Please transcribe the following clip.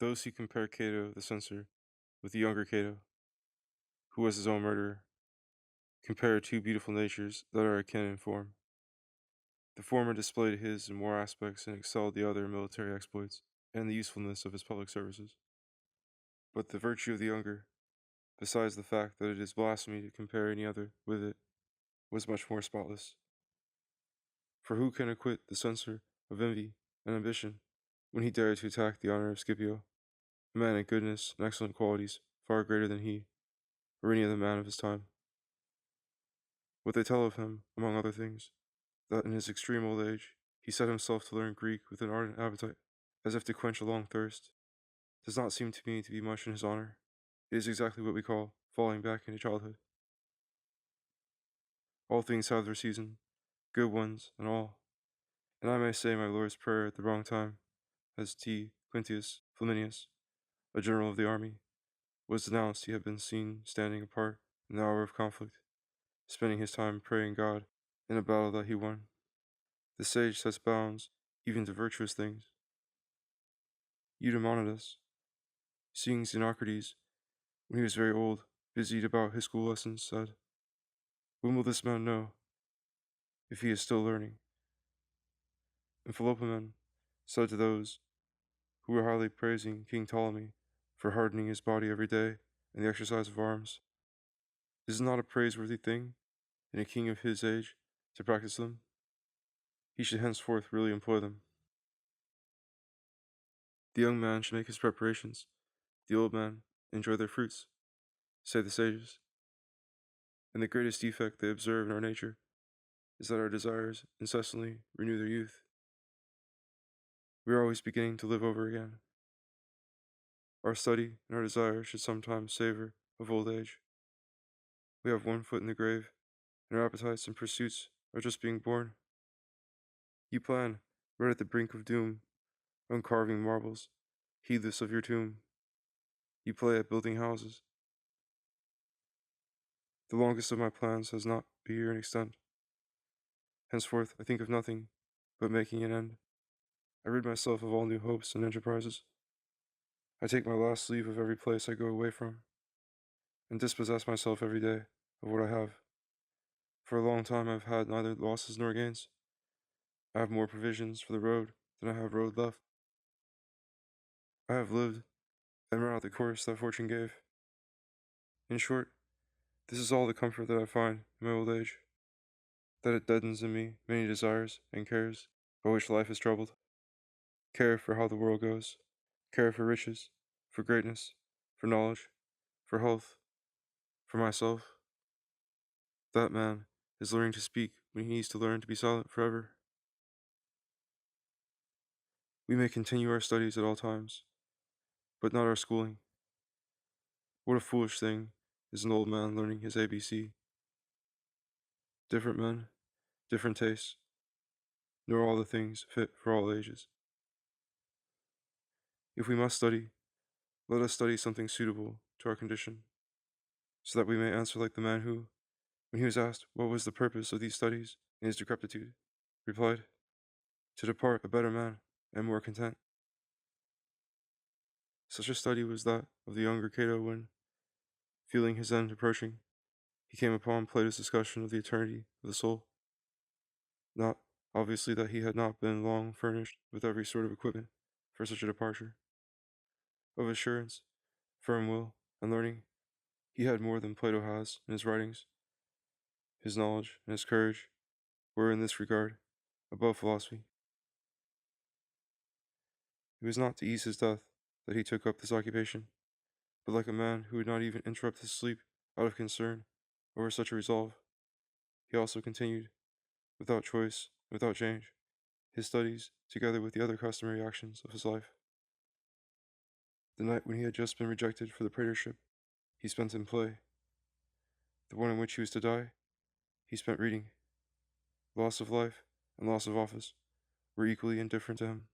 Those who compare Cato the censor with the younger Cato, who was his own murderer, compare two beautiful natures that are akin in form. The former displayed his in more aspects and excelled the other in military exploits and the usefulness of his public services. But the virtue of the younger, besides the fact that it is blasphemy to compare any other with it, was much more spotless. For who can acquit the censor of envy and ambition when he dared to attack the honor of Scipio, a man of goodness and excellent qualities far greater than he, or any other man of his time? What they tell of him, among other things, that in his extreme old age he set himself to learn Greek with an ardent appetite, as if to quench a long thirst, does not seem to me to be much in his honor. It is exactly what we call falling back into childhood. All things have their season, good ones and all, and I may say my Lord's Prayer at the wrong time, as T. Quintius Flaminius, a general of the army, was denounced. He had been seen standing apart in the hour of conflict, spending his time praying God in a battle that he won. The sage sets bounds even to virtuous things. Eudemonidas, seeing Xenocrates, when he was very old, busied about his school lessons, said, "When will this man know, if he is still learning?" And Philopomen said to those who were highly praising King Ptolemy for hardening his body every day in the exercise of arms, "Is it not a praiseworthy thing in a king of his age to practice them? He should henceforth really employ them." The young man should make his preparations, the old man enjoy their fruits, say the sages. And the greatest defect they observe in our nature is that our desires incessantly renew their youth. We are always beginning to live over again. Our study and our desire should sometimes savor of old age. We have one foot in the grave, and our appetites and pursuits are just being born. You plan, right at the brink of doom, on carving marbles, heedless of your tomb. You play at building houses. The longest of my plans has not a year in extent. Henceforth I think of nothing but making an end. I rid myself of all new hopes and enterprises. I take my last leave of every place I go away from, and dispossess myself every day of what I have. For a long time I have had neither losses nor gains. I have more provisions for the road than I have road left. I have lived and run out the course that fortune gave. In short, this is all the comfort that I find in my old age, that it deadens in me many desires and cares by which life is troubled. Care for how the world goes, care for riches, for greatness, for knowledge, for health, for myself. That man is learning to speak when he needs to learn to be silent forever. We may continue our studies at all times, but not our schooling. What a foolish thing is an old man learning his ABC. Different men, different tastes, nor all the things fit for all ages. If we must study, let us study something suitable to our condition, so that we may answer like the man who, when he was asked what was the purpose of these studies in his decrepitude, replied, "To depart a better man and more content." Such a study was that of the younger Cato when, feeling his end approaching, he came upon Plato's discussion of the eternity of the soul. Not, obviously, that he had not been long furnished with every sort of equipment for such a departure. Of assurance, firm will, and learning, he had more than Plato has in his writings. His knowledge and his courage were, in this regard, above philosophy. It was not to ease his death that he took up this occupation, but like a man who would not even interrupt his sleep out of concern over such a resolve, he also continued, without choice, without change, his studies, together with the other customary actions of his life. The night when he had just been rejected for the praetorship, he spent in play. The one in which he was to die, he spent reading. Loss of life and loss of office were equally indifferent to him.